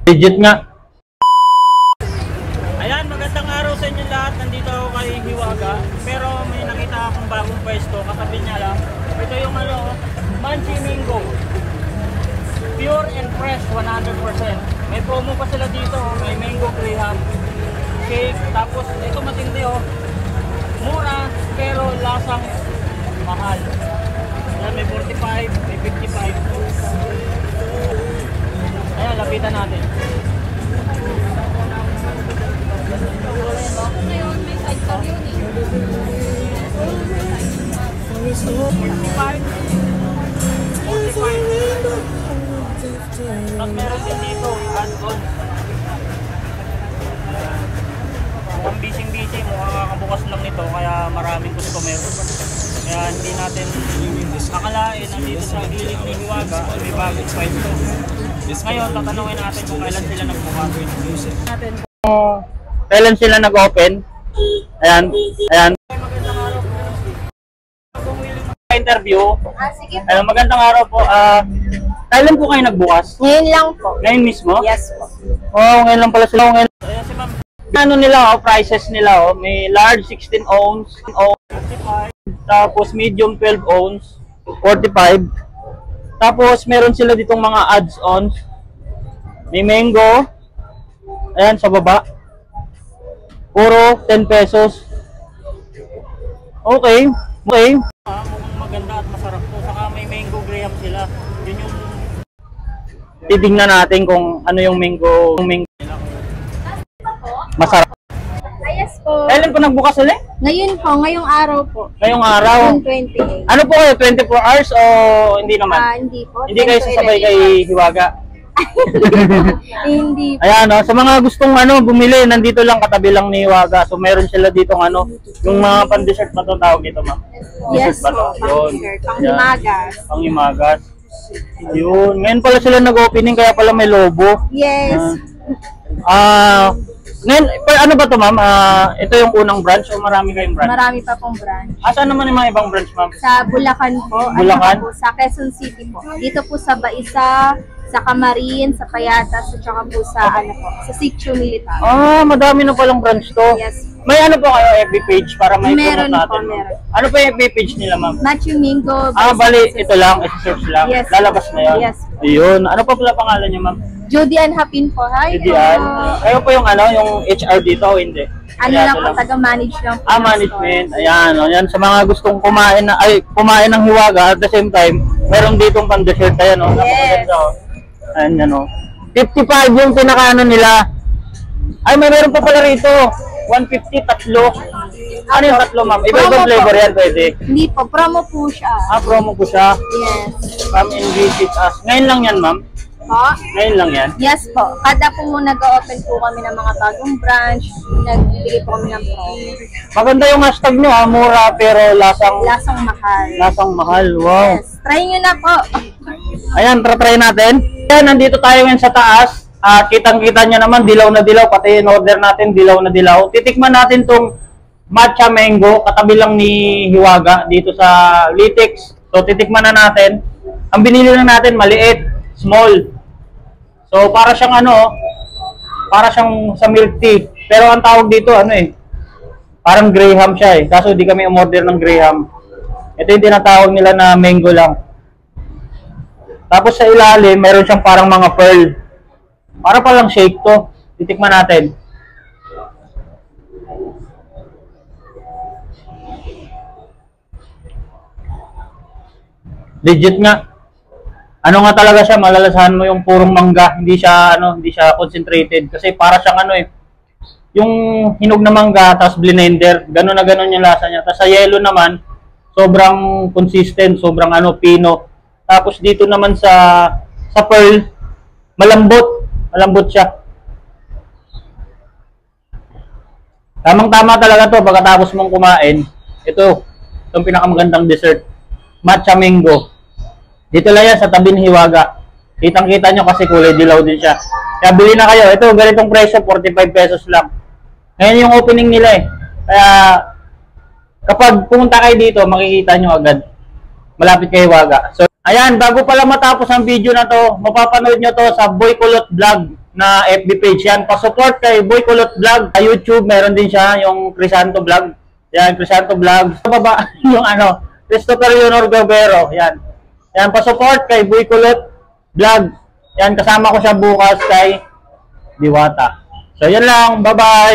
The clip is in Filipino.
Legit nga. Ayan, magandang araw sa inyo lahat. Nandito ako kay Hiwaga. Pero may nakita akong bagong pwesto. Katabi niya lang. Ito yung Manchi Mango. Pure and fresh, 100%. May promo pa sila dito. May mango graham cake. Tapos ito matindi mura pero lasang mahal. Ayan, may 45, may 55. Ayan, lapitan natin. Ngayon, may side cam yun eh. 45. Tapos meron din dito, add-on. Mukhang busy-busy, mukhang kakabukas lang nito, kaya maraming customer. Kaya hindi natin akalain na dito sa gilid ni Hiwaga, may bagong pwesto. Ngayon, tatanungin natin kung kailan sila nagbukas. Kailan sila nag-open? Ayan. Ayan. Magandang araw po. Kung willing Interview. Sige po. Ayan, magandang araw po. Kailan po kayo nagbukas? Ngayon lang po. Ngayon mismo? Yes po. Oh, ngayon lang pala sila. Ngayon. ayan si ma'am, Ano nila, prices nila, may large 16 ounce, 55. tapos medium 12 ounce, 45. Tapos meron sila ditong mga ads-ons. May mango. Ayan, sa baba. Puro 10 pesos. Okay. Okay. Mukhang maganda at masarap to. Saka may mango graham sila. Yun yung Titignan natin kung ano yung mango masarap. Yes po. Kailan po nagbukas ulit? Ngayon po, ngayong araw po. Ngayong araw. June 28. Ano po kayo? 24 hours o hindi naman? Hindi po. Hindi kayo 10 to sasabay 11 kay hours. Hiwaga. Hindi po. Ayan, sa mga gustong bumili, nandito lang, katabi lang ni Hiwaga. So meron sila ditong yung mga pan-dessert na to, tawag dito, ma'am. Yes Dessert ba po. to? Yun. Pang-himagas. Pang-himagas. Yun. Ngayon pala sila nag-opening, kaya pala may lobo. Yes. Ngayon, ano ba to, ma'am? Ito yung unang branch o marami kayong branch? Marami pa pong branch. Saan naman yung mga ibang branch, ma'am? Sa Bulacan po. Bulacan? Po, sa Quezon City po. Dito po sa Baisa, sa Camarin, sa Payatas, at saka po sa, sa Sitio Militar. Madami na palang branch to. Yes. May ano po kayo, FB page para may Meron promote natin? po, meron. Ano po yung FB page nila, ma'am? Matthew Mingo. Bali, ito lang, i-search lang. Yes. Lalabas na yun. Yes. Yun. Ano pa pala pangalan niyo, ma'am? Judy Ann Hapin po. Hi. Didian. Kayo po yung yung HR dito o hindi? Ano Kaya lang ito po, taga-manage lang po. ng management. store. Ayan, yan sa mga gustong kumain ng Hiwaga at the same time, meron ditong pan-dessert ayan, Yes. Napakaganda, Ayan, yan, 55 yung pinakaano nila. Ay, may meron pa pala rito. 150, tatlo. Ano yung tatlo, ma'am? Iba-ibang Promo po. flavor yan, pwede. Hindi po, promo po siya. Promo ko siya. Yes. Come and visit us. Ngayon lang yan, ma'am. Po? Ngayon lang yan. Yes po. Kada po nag-open po kami ng mga bagong branch, nagbibigay po kami ng promo. Maganda yung hashtag nyo, mura pero lasang Lasang mahal. Wow. Yes. Try nyo na po. Ayan, try natin. Ayan, nandito tayo ngayon sa taas. Kitang-kita nyo naman, dilaw na dilaw. Pati in order natin, dilaw na dilaw. Titikman natin tong matcha mango. Katabi lang ni Hiwaga dito sa Litex. So, titikman na natin. Ang binili lang natin, maliit, small. So, para siyang para siyang sa milk tea. Pero ang tawag dito, parang graham siya Kaso di kami umorder ng graham. Ito yung tinatawag nila na mango lang. Tapos sa ilalim, meron siyang parang mga pearl. Para palang shake to. Titikman natin. Legit nga. Ano nga talaga siya, malalasahan mo yung purong mangga, hindi siya concentrated kasi para siyang yung hinog na mangga tapos blender, gano'n na gano'n yung lasa niya. Tapos sa yellow naman, sobrang consistent, sobrang pino. Tapos dito naman sa pearl, malambot siya. Tamang-tama talaga to pagkatapos mong kumain. Itong pinakamagandang dessert, matcha mango. Dito lang yan sa tabi ng Hiwaga. Kitang-kita nyo kasi kulay dilaw din siya. Kaya bili na kayo. Ito, ganitong presyo, 45 pesos lang. Ngayon yung opening nila Kaya kapag pumunta kayo dito, makikita nyo agad. malapit kay Hiwaga. So, ayan, bago pala matapos ang video na to, mapapanood nyo to sa Boy Kulot Vlog na FB page. Yan, pa-support kay Boy Kulot Vlog. Sa YouTube, meron din siya, yung Crisanto Vlog. Yan, Crisanto Vlog. Sa baba, yung Christopher Leonor Guerrero. Yan. Yan, pa-support kay Boy Kulot Vlog. Yan, kasama ko siya bukas kay Diwata. So, yan lang. Bye-bye!